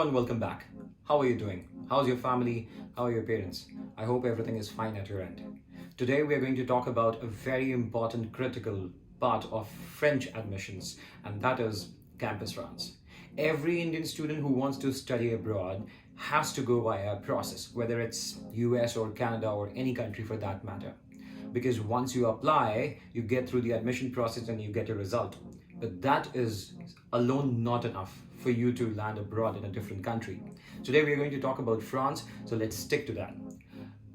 and welcome back. How are you doing? How's your family? How are your parents? I hope everything is fine at your end. Today we are going to talk about a very important critical part of French admissions, and that is campus France. Every Indian student who wants to study abroad has to go via a process, whether it's US or Canada or any country for that matter. Because once you apply, you get through the admission process and you get a result. But that is alone not enough for you to land abroad in a different country. Today we are going to talk about France, so let's stick to that.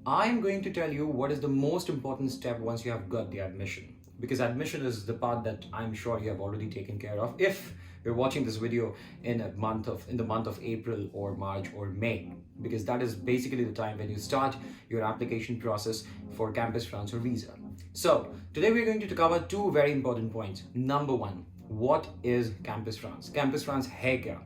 I'm going to tell you what is the most important step once you have got the admission. Because admission is the part that I'm sure you have already taken care of. If you're watching this video in the month of April or March or May, because that is basically the time when you start your application process for Campus France or visa. So today we're going to cover two very important points. Number one, what is Campus France? Campus France hai kya?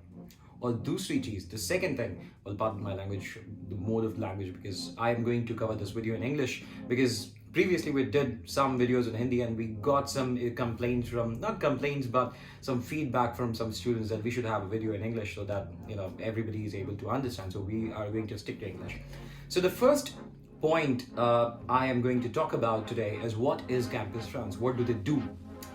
और दूसरी चीज, the second thing, well, pardon my language, the mode of language, because I am going to cover this video in English, because previously we did some videos in Hindi and we got some complaints from, not complaints, but some feedback from some students that we should have a video in English so that, everybody is able to understand. So we are going to stick to English. So the first point I am going to talk about today is what is Campus France? What do they do?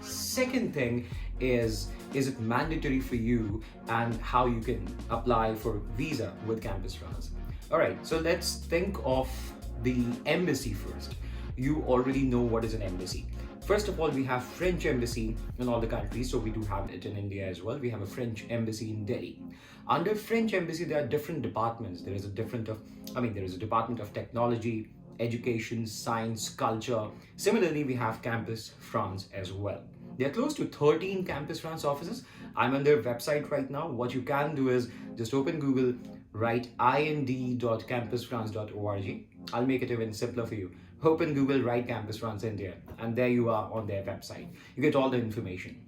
Second thing is it mandatory for you and how you can apply for visa with Campus France. All right, so let's think of the embassy first. You already know what is an embassy. First of all, we have French embassy in all the countries, so we do have it in India as well. We have a French embassy in Delhi. Under French embassy, there are different departments. There is a department of technology, education, science, culture. Similarly, we have Campus France as well. There are close to 13 Campus France offices. I'm on their website right now. What you can do is just open Google, write ind.campusfrance.org. I'll make it even simpler for you. Open Google, write Campus France India, and there you are on their website. You get all the information.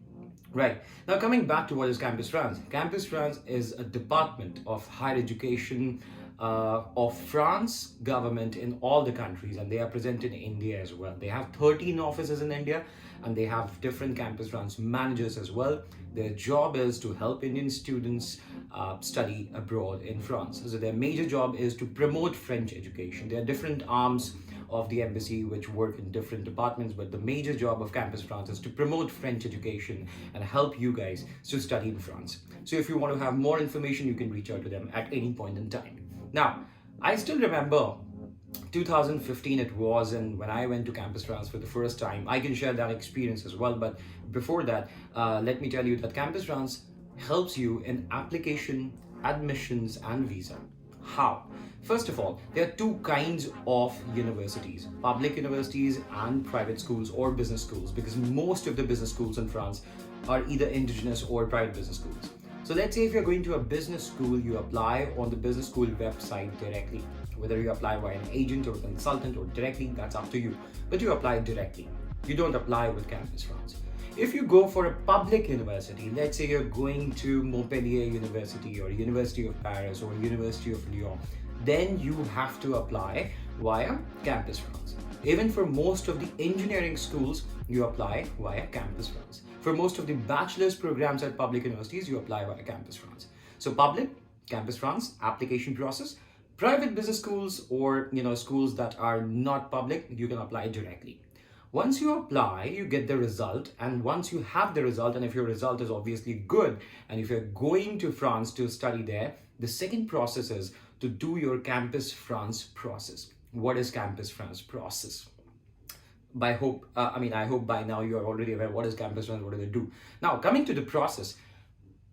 Right, now coming back to what is Campus France. Campus France is a department of higher education of France government in all the countries, and they are present in India as well. They have 13 offices in India and they have different Campus France managers as well. Their job is to help Indian students study abroad in France. So their major job is to promote French education. There are different arms of the embassy which work in different departments, but the major job of Campus France is to promote French education and help you guys to study in France. So if you want to have more information, you can reach out to them at any point in time. Now, I still remember 2015 it was, and when I went to Campus France for the first time, I can share that experience as well. But before that, let me tell you that Campus France helps you in application, admissions, and visa. How? First of all, there are two kinds of universities, public universities and private schools or business schools, because most of the business schools in France are either indigenous or private business schools. So let's say if you're going to a business school, you apply on the business school website directly. Whether you apply by an agent or consultant or directly, that's up to you. But you apply directly. You don't apply with Campus France. If you go for a public university, let's say you're going to Montpellier University or University of Paris or University of Lyon, then you have to apply via Campus France. Even for most of the engineering schools, you apply via Campus France. For most of the bachelor's programs at public universities, you apply via Campus France. So public, Campus France, application process. Private business schools or schools that are not public, you can apply directly. Once you apply, you get the result, and once you have the result, and if your result is obviously good, and if you're going to France to study there, the second process is to do your Campus France process. What is Campus France process? I hope by now you are already aware what is Campus France, what do they do. Now, coming to the process,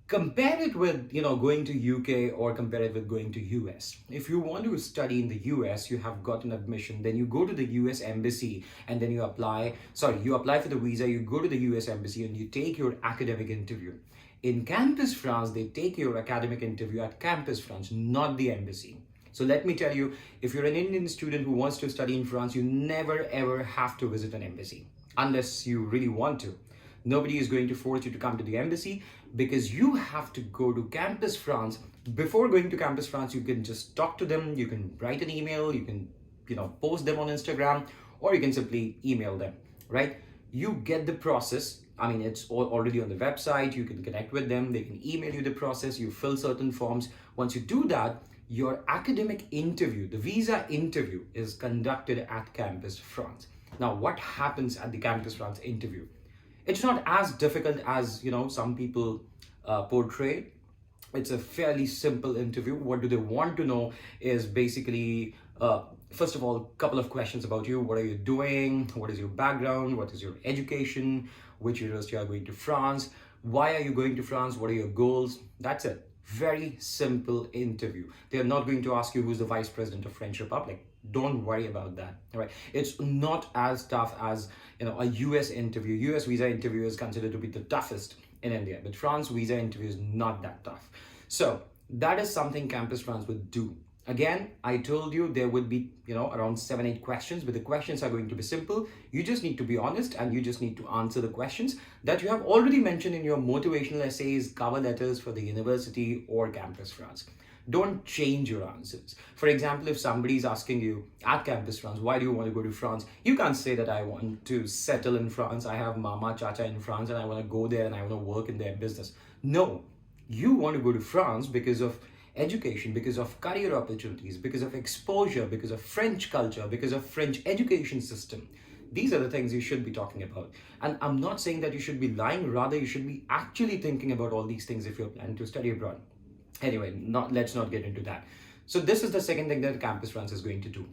compare it with going to UK or compare it with going to US. If you want to study in the US, you have got an admission, then you go to the US embassy and then you apply for the visa, you go to the US embassy and you take your academic interview. In Campus France, they take your academic interview at Campus France, not the embassy. So let me tell you, if you're an Indian student who wants to study in France, you never ever have to visit an embassy unless you really want to. Nobody is going to force you to come to the embassy because you have to go to Campus France. Before going to Campus France, you can just talk to them, you can write an email, you can post them on Instagram, or you can simply email them, right? You get the process. I mean, it's already on the website. You can connect with them. They can email you the process. You fill certain forms. Once you do that, your academic interview, the visa interview, is conducted at Campus France. Now, what happens at the Campus France interview? It's not as difficult as some people portray. It's a fairly simple interview. What do they want to know is basically, first of all, a couple of questions about you. What are you doing? What is your background? What is your education? Which university are you going to France? Why are you going to France? What are your goals? That's it. Very simple interview. They are not going to ask you who's the vice president of French Republic. Don't worry about that. All right. It's not as tough as a US interview. US visa interview is considered to be the toughest in India, but France visa interview is not that tough. So that is something Campus France would do. Again, I told you there would be, around 7-8 questions, but the questions are going to be simple. You just need to be honest and you just need to answer the questions that you have already mentioned in your motivational essays, cover letters for the university or Campus France. Don't change your answers. For example, if somebody is asking you at Campus France, why do you want to go to France? You can't say that I want to settle in France. I have mama, chacha in France and I want to go there and I want to work in their business. No, you want to go to France because of education, because of career opportunities, because of exposure, because of French culture, because of French education system. These are the things you should be talking about. And I'm not saying that you should be lying, rather you should be actually thinking about all these things if you're planning to study abroad. Anyway, let's not get into that. So this is the second thing that Campus France is going to do.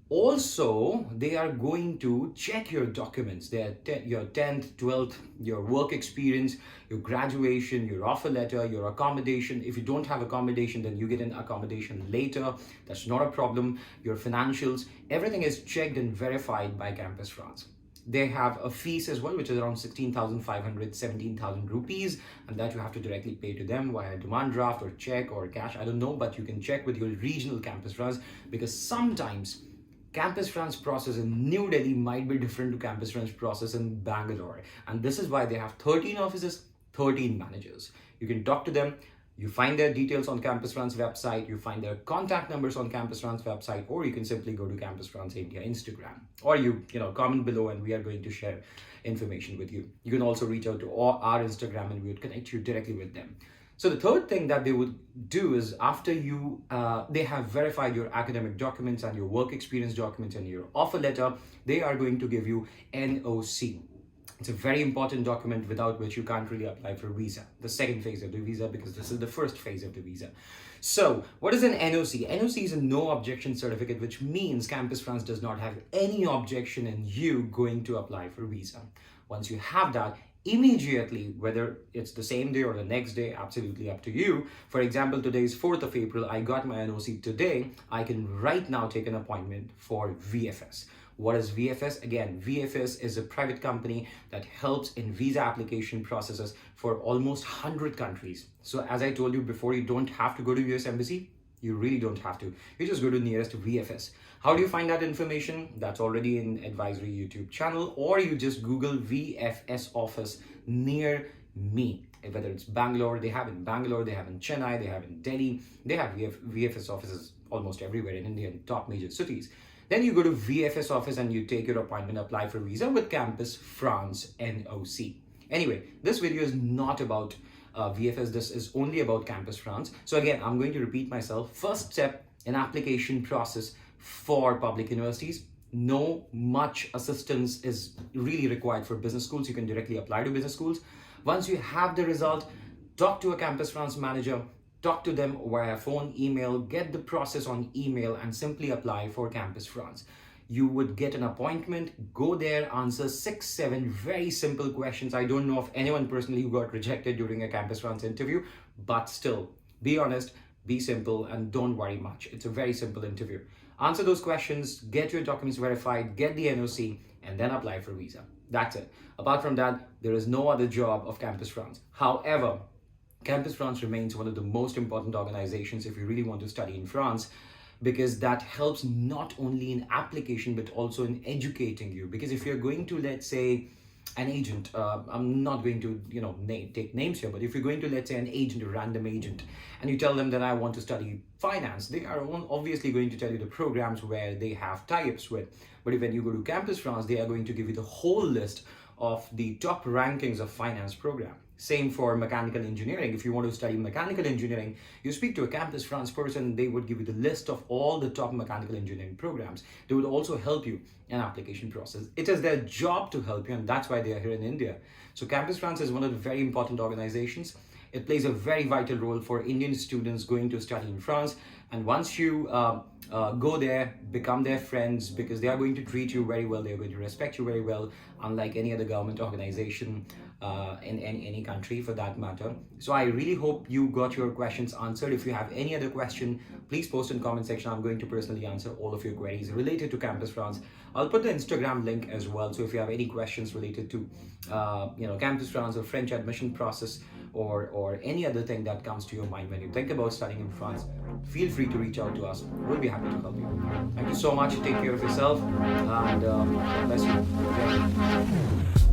Also, they are going to check your documents, your 10th, 12th, your work experience, your graduation, your offer letter, your accommodation. If you don't have accommodation, then you get an accommodation later. That's not a problem. Your financials, everything is checked and verified by Campus France. They have a fees as well, which is around 16,500, 17,000 rupees, and that you have to directly pay to them via demand draft or check or cash. I don't know, but you can check with your regional Campus France, because sometimes Campus France process in New Delhi might be different to Campus France process in Bangalore. And this is why they have 13 offices, 13 managers. You can talk to them. You find their details on Campus France website. You find their contact numbers on Campus France website, or you can simply go to Campus France India Instagram, or you comment below and we are going to share information with you. You can also reach out to our Instagram and we would connect you directly with them. So the third thing that they would do is after they have verified your academic documents and your work experience documents and your offer letter, they are going to give you NOC. It's a very important document without which you can't really apply for visa. The second phase of the visa, because this is the first phase of the visa. So what is an NOC? NOC is a no objection certificate, which means Campus France does not have any objection in you going to apply for visa. Once you have that, immediately, whether it's the same day or the next day, absolutely up to you. For example, today is 4th of April. I got my NOC today. I can right now take an appointment for VFS. What is VFS? Again, VFS is a private company that helps in visa application processes for almost 100 countries. So as I told you before, you don't have to go to US Embassy. You really don't have to. You just go to nearest VFS. How do you find that information? That's already in Edvisory YouTube channel, or you just Google VFS office near me. Whether it's Bangalore, they have in Bangalore, they have in Chennai, they have in Delhi, they have VFS offices almost everywhere in India in top major cities. Then you go to VFS office and you take your appointment, apply for visa with Campus France NOC. Anyway, this video is not about VFS, this is only about Campus France. So again, I'm going to repeat myself. First step in application process for public universities. No much assistance is really required for business schools. You can directly apply to business schools. Once you have the result, talk to a Campus France manager, talk to them via phone, email, get the process on email and simply apply for Campus France. You would get an appointment, go there, answer 6-7 very simple questions. I don't know of anyone personally who got rejected during a Campus France interview, but still, be honest, be simple, and don't worry much. It's a very simple interview. Answer those questions, get your documents verified, get the NOC, and then apply for visa. That's it. Apart from that, there is no other job of Campus France. However, Campus France remains one of the most important organizations if you really want to study in France, because that helps not only in application but also in educating you. Because if you're going to, let's say, an agent, I'm not going to take names here, but if you're going to, let's say, an agent, a random agent, and you tell them that I want to study finance, they are obviously going to tell you the programs where they have tie-ups with. But when you go to Campus France, they are going to give you the whole list of the top rankings of finance program. Same for mechanical engineering. If you want to study mechanical engineering, you speak to a Campus France person, they would give you the list of all the top mechanical engineering programs. They would also help you in application process. It is their job to help you, and that's why they are here in India. So Campus France is one of the very important organizations. It plays a very vital role for Indian students going to study in France. And once you go there, become their friends, because they are going to treat you very well, they are going to respect you very well, unlike any other government organization in any country for that matter. So I really hope you got your questions answered. If you have any other question, please post in the comment section. I'm going to personally answer all of your queries related to Campus France. I'll put the Instagram link as well. So if you have any questions related to Campus France or French admission process, or any other thing that comes to your mind when you think about studying in France, feel free to reach out to us. We'll be happy to help you. Thank you so much. Take care of yourself, and God bless you.